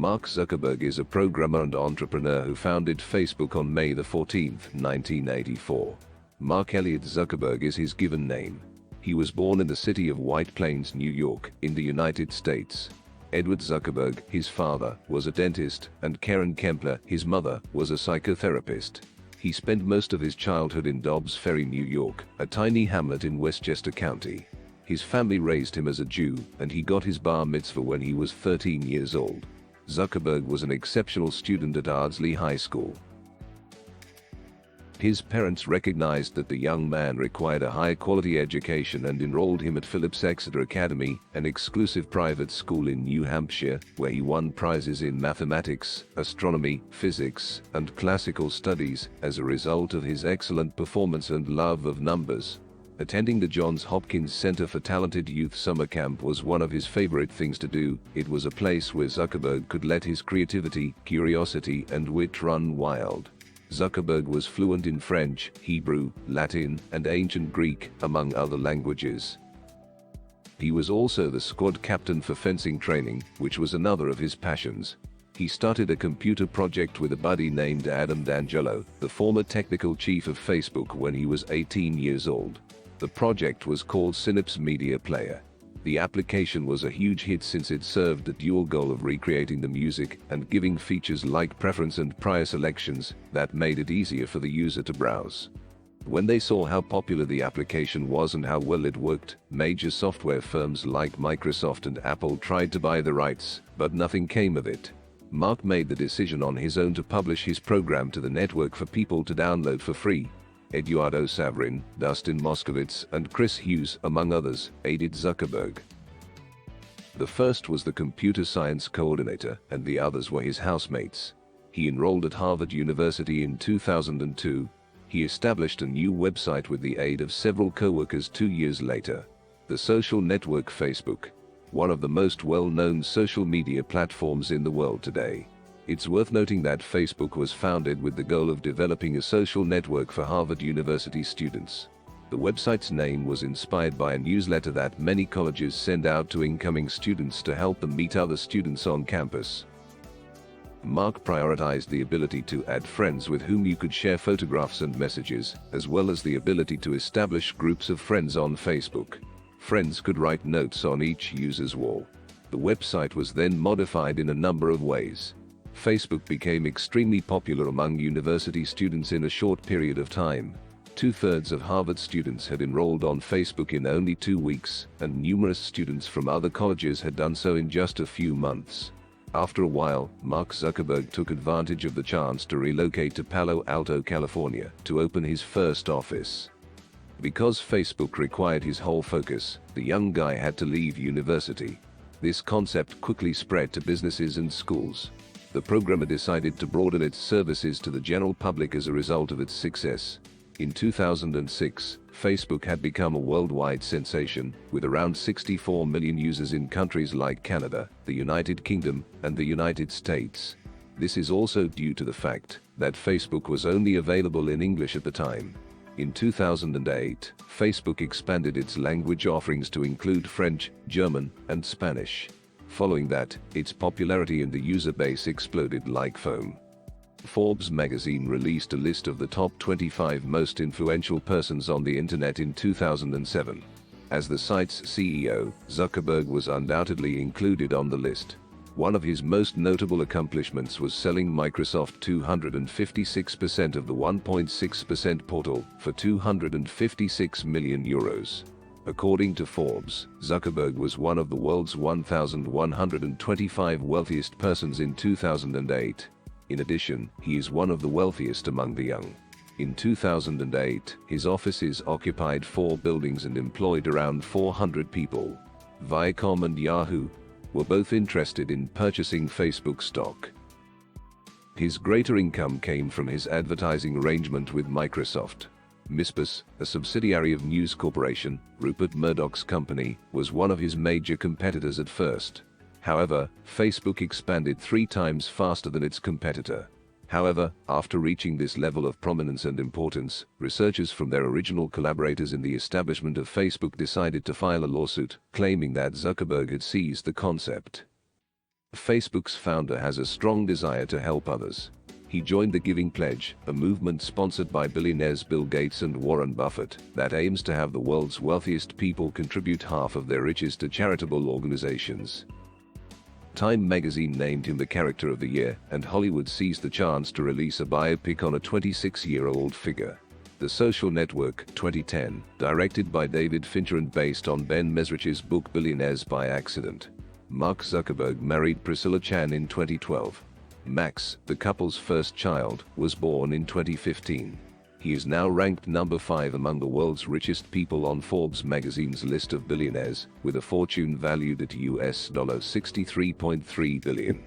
Mark Zuckerberg is a programmer and entrepreneur who founded Facebook on May 14, 1984. Mark Elliott Zuckerberg is his given name. He was born in the city of White Plains, New York, in the United States. Edward Zuckerberg, his father, was a dentist, and Karen Kempler, his mother, was a psychotherapist. He spent most of his childhood in Dobbs Ferry, New York, a tiny hamlet in Westchester County. His family raised him as a Jew, and he got his bar mitzvah when he was 13 years old. Zuckerberg was an exceptional student at Ardsley High School. His parents recognized that the young man required a high-quality education and enrolled him at Phillips Exeter Academy, an exclusive private school in New Hampshire, where he won prizes in mathematics, astronomy, physics, and classical studies as a result of his excellent performance and love of numbers. Attending the Johns Hopkins Center for Talented Youth summer camp was one of his favorite things to do. It was a place where Zuckerberg could let his creativity, curiosity, and wit run wild. Zuckerberg was fluent in French, Hebrew, Latin, and ancient Greek, among other languages. He was also the squad captain for fencing training, which was another of his passions. He started a computer project with a buddy named Adam D'Angelo, the former technical chief of Facebook, when he was 18 years old. The project was called Synapse Media Player. The application was a huge hit since it served the dual goal of recreating the music and giving features like preference and prior selections that made it easier for the user to browse. When they saw how popular the application was and how well it worked, major software firms like Microsoft and Apple tried to buy the rights, but nothing came of it. Mark made the decision on his own to publish his program to the network for people to download for free. Eduardo Saverin, Dustin Moskovitz, and Chris Hughes, among others, aided Zuckerberg. The first was the computer science coordinator, and the others were his housemates. He enrolled at Harvard University in 2002. He established a new website with the aid of several co-workers 2 years later. The social network Facebook, one of the most well-known social media platforms in the world today. It's worth noting that Facebook was founded with the goal of developing a social network for Harvard University students. The website's name was inspired by a newsletter that many colleges send out to incoming students to help them meet other students on campus. Mark prioritized the ability to add friends with whom you could share photographs and messages, as well as the ability to establish groups of friends on Facebook. Friends could write notes on each user's wall. The website was then modified in a number of ways. Facebook became extremely popular among university students in a short period of time. 2/3 of Harvard students had enrolled on Facebook in only 2 weeks, and numerous students from other colleges had done so in just a few months. After a while, Mark Zuckerberg took advantage of the chance to relocate to Palo Alto, California, to open his first office. Because Facebook required his whole focus, the young guy had to leave university. This concept quickly spread to businesses and schools. The programmer decided to broaden its services to the general public as a result of its success. In 2006, Facebook had become a worldwide sensation, with around 64 million users in countries like Canada, the United Kingdom, and the United States. This is also due to the fact that Facebook was only available in English at the time. In 2008, Facebook expanded its language offerings to include French, German, and Spanish. Following that, its popularity and the user base exploded like foam. Forbes magazine released a list of the top 25 most influential persons on the internet in 2007. As the site's CEO, Zuckerberg was undoubtedly included on the list. One of his most notable accomplishments was selling Microsoft 256% of the 1.6% portal for €256 million. According to Forbes, Zuckerberg was one of the world's 1,125 wealthiest persons in 2008. In addition, he is one of the wealthiest among the young. In 2008, his offices occupied 4 buildings and employed around 400 people. Viacom and Yahoo were both interested in purchasing Facebook stock. His greater income came from his advertising arrangement with Microsoft. Mispus, a subsidiary of News Corporation, Rupert Murdoch's company, was one of his major competitors at first. However, Facebook expanded 3 times faster than its competitor. However, after reaching this level of prominence and importance, researchers from their original collaborators in the establishment of Facebook decided to file a lawsuit, claiming that Zuckerberg had seized the concept. Facebook's founder has a strong desire to help others. He joined the Giving Pledge, a movement sponsored by billionaires Bill Gates and Warren Buffett that aims to have the world's wealthiest people contribute half of their riches to charitable organizations. Time magazine named him the Character of the Year, and Hollywood seized the chance to release a biopic on a 26-year-old figure. The Social Network, 2010, directed by David Fincher and based on Ben Mesrich's book Billionaires by Accident. Mark Zuckerberg married Priscilla Chan in 2012. Max, the couple's first child, was born in 2015. He is now ranked number 5 among the world's richest people on Forbes magazine's list of billionaires, with a fortune valued at $63.3 billion.